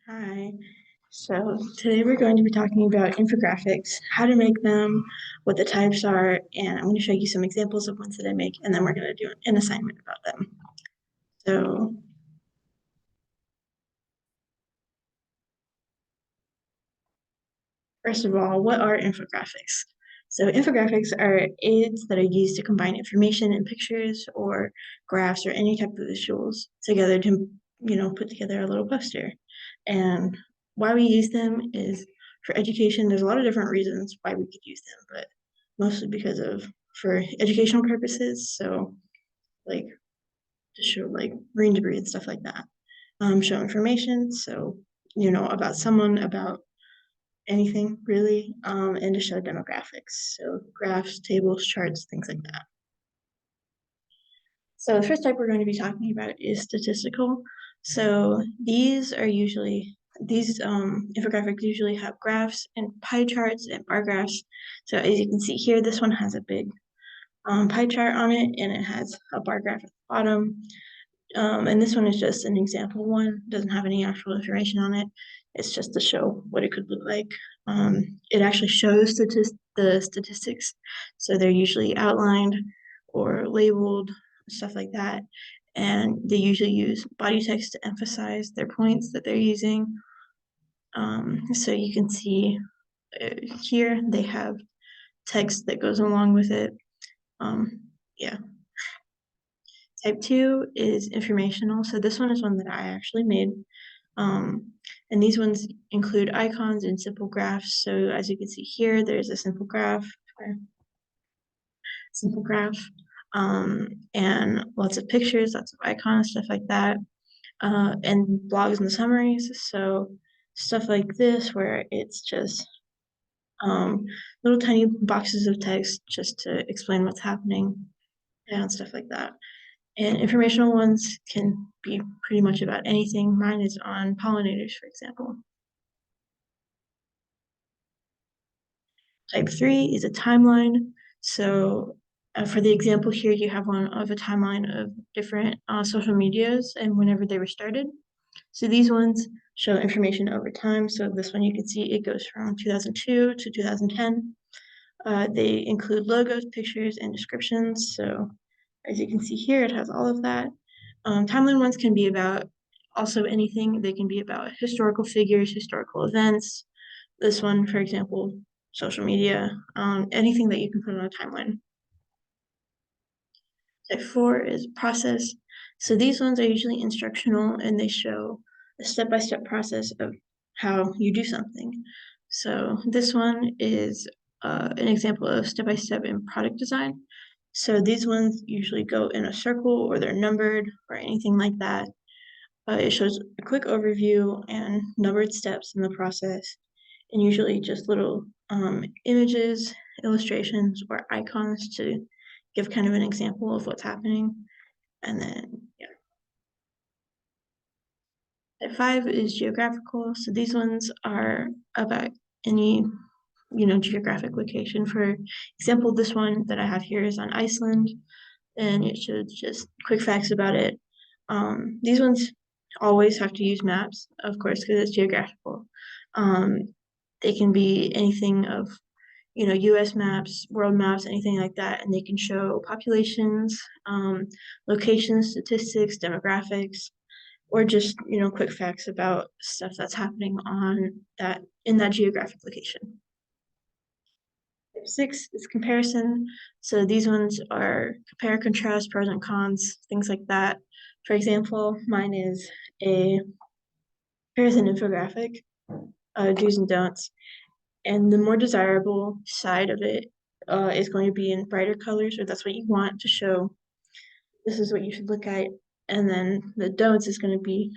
Hi. So today we're going to be talking about infographics, how to make them, what the types are, and I'm going to show you some examples of ones that I make, and then we're going to do an assignment about them. So first of all, what are infographics? So infographics are aids that are used to combine information and pictures or graphs or any type of visuals together to, put together a little poster. And why we use them is for education. There's a lot of different reasons why we could use them, but mostly because of for educational purposes. So like to show like marine debris and stuff like that. Show information. So, about someone, about anything really, and to show demographics. So graphs, tables, charts, things like that. So the first type we're going to be talking about is statistical. So these infographics usually have graphs and pie charts and bar graphs. So as you can see here, this one has a big pie chart on it, and it has a bar graph at the bottom. And this one is just an example one, doesn't have any actual information on it. It's just to show what it could look like. It actually shows the statistics, so they're usually outlined or labeled, stuff like that. And they usually use body text to emphasize their points that they're using. So you can see here they have text that goes along with it. Yeah. Type 2 is informational. So this one is one that I actually made. Um, and these ones include icons and simple graphs. So as you can see here, there's a simple graph, and lots of pictures, lots of icons, stuff like that, and blogs and summaries. So stuff like this, where it's just little tiny boxes of text just to explain what's happening and stuff like that. And informational ones can be pretty much about anything. Mine is on pollinators, for example. Type 3 is a timeline. So for the example here, you have one of a timeline of different social medias and whenever they were started. So these ones show information over time. So this one you can see it goes from 2002 to 2010. They include logos, pictures, and descriptions. So as you can see here, it has all of that. Timeline ones can be about also anything. They can be about historical figures, historical events. This one, for example, social media, anything that you can put on a timeline. Type 4 is process. So these ones are usually instructional and they show a step-by-step process of how you do something. So this one is an example of step-by-step in product design. So these ones usually go in a circle or they're numbered or anything like that. It shows a quick overview and numbered steps in the process, and usually just little images, illustrations, or icons to give kind of an example of what's happening. And then, yeah. Type 5 is geographical. So these ones are about any, geographic location. For example, this one that I have here is on Iceland, and it shows just quick facts about it. These ones always have to use maps, of course, because it's geographical. Um, they can be anything of, US maps, world maps, anything like that, and they can show populations, locations, statistics, demographics, or just, quick facts about stuff that's happening on that in that geographic location. Type 6 is comparison. So these ones are compare, contrast, pros and cons, things like that. For example, mine is a comparison infographic, do's and don'ts. And the more desirable side of it is going to be in brighter colors, or that's what you want to show. This is what you should look at. And then the don'ts is going to be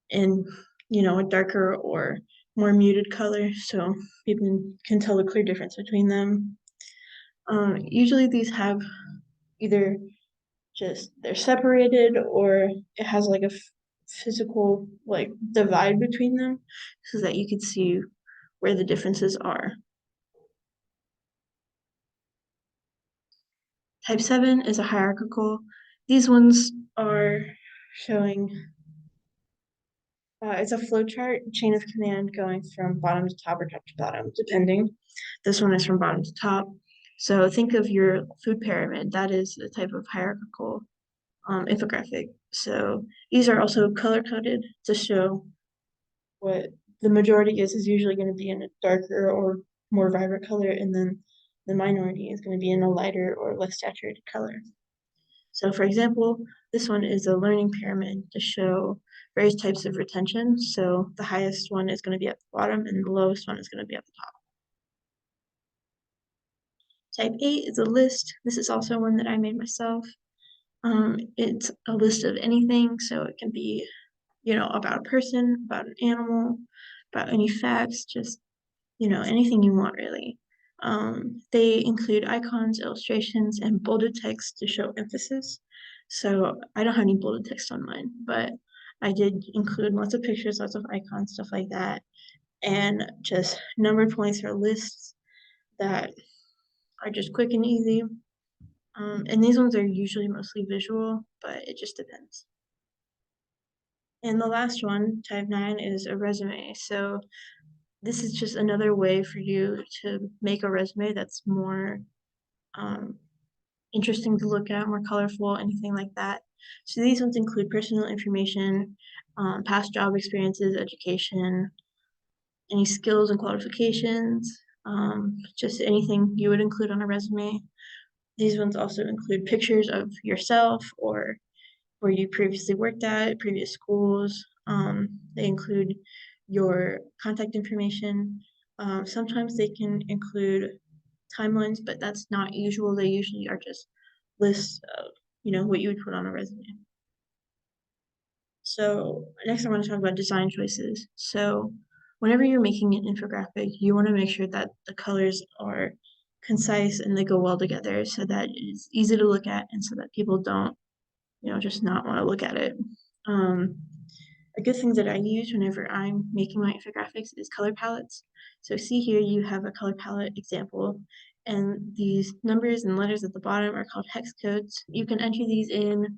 in, a darker or more muted color, so people can tell the clear difference between them. Usually these have either just they're separated or it has like a physical like divide between them so that you can see where the differences are. Type 7 is a hierarchical. These ones are showing It's a flowchart chain of command going from bottom to top or top to bottom, depending. This one is from bottom to top. So think of your food pyramid. That is a type of hierarchical infographic. So these are also color coded to show what the majority is usually going to be in a darker or more vibrant color, and then the minority is going to be in a lighter or less saturated color. So for example, this one is a learning pyramid to show various types of retention. So the highest one is going to be at the bottom and the lowest one is going to be at the top. Type 8 is a list. This is also one that I made myself. It's a list of anything, so it can be, about a person, about an animal, about any facts, just, anything you want really. They include icons, illustrations, and bolded text to show emphasis. So I don't have any bolded text on mine, but I did include lots of pictures, lots of icons, stuff like that, and just numbered points or lists that are just quick and easy. And these ones are usually mostly visual, but it just depends. And the last one, type 9, is a resume. So this is just another way for you to make a resume that's more um, interesting to look at, more colorful, anything like that. So these ones include personal information, past job experiences, education, any skills and qualifications, just anything you would include on a resume. These ones also include pictures of yourself or where you previously worked at, previous schools. They include your contact information. Sometimes they can include timelines, but that's not usual. They usually are just lists of, what you would put on a resume. So next I want to talk about design choices. So whenever you're making an infographic, you want to make sure that the colors are concise and they go well together so that it's easy to look at and so that people don't, just not want to look at it. Um, a good thing that I use whenever I'm making my infographics is color palettes. So see here you have a color palette example, and these numbers and letters at the bottom are called hex codes. You can enter these in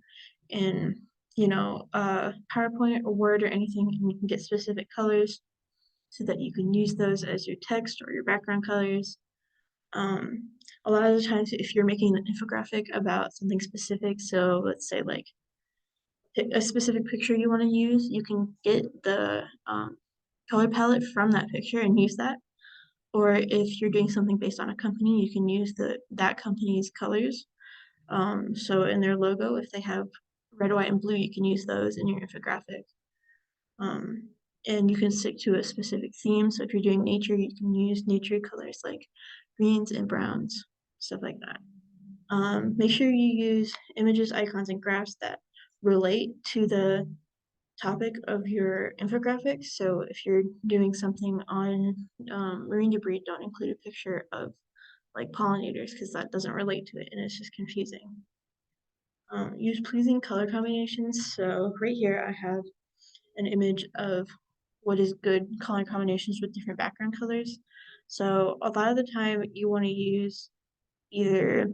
PowerPoint or Word or anything, and you can get specific colors so that you can use those as your text or your background colors. A lot of the times if you're making an infographic about something specific, so let's say like a specific picture you want to use, you can get the color palette from that picture and use that. Or if you're doing something based on a company, you can use that company's colors. So in their logo, if they have red, white, and blue, you can use those in your infographic. And you can stick to a specific theme. So if you're doing nature, you can use nature colors like greens and browns, stuff like that. Make sure you use images, icons, and graphs that relate to the topic of your infographic. So if you're doing something on marine debris, don't include a picture of like pollinators because that doesn't relate to it and it's just confusing. Use pleasing color combinations. So right here I have an image of what is good color combinations with different background colors. So a lot of the time you want to use either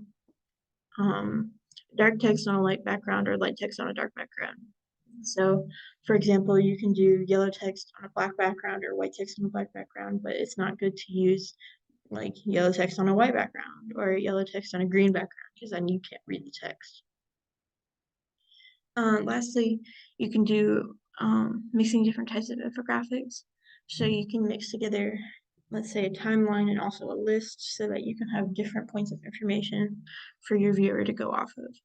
um, dark text on a light background or light text on a dark background. So, for example, you can do yellow text on a black background or white text on a black background, but it's not good to use like yellow text on a white background or yellow text on a green background because then you can't read the text. Lastly, you can do mixing different types of infographics. So you can mix together, let's say, a timeline and also a list so that you can have different points of information for your viewer to go off of.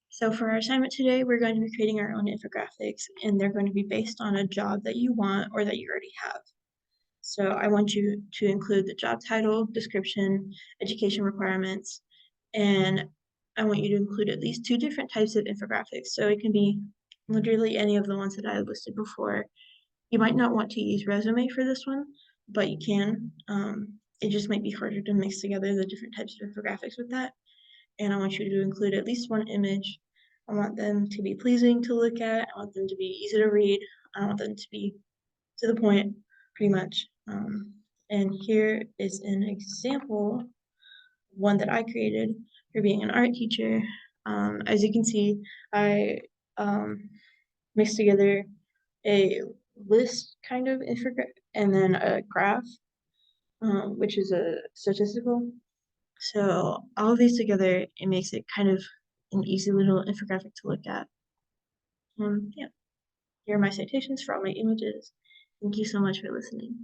So for our assignment today, we're going to be creating our own infographics, and they're going to be based on a job that you want or that you already have. So I want you to include the job title, description, education requirements, and I want you to include at least 2 different types of infographics. So it can be literally any of the ones that I listed before. You might not want to use resume for this one, but you can. It just might be harder to mix together the different types of infographics with that. And I want you to include at least one image. I want them to be pleasing to look at. I want them to be easy to read. I want them to be to the point, pretty much. And here is an example, one that I created for being an art teacher. As you can see, I mixed together a list kind of infographic, and then a graph, which is a statistical. So all of these together, it makes it kind of an easy little infographic to look at. Yeah, here are my citations for all my images. Thank you so much for listening.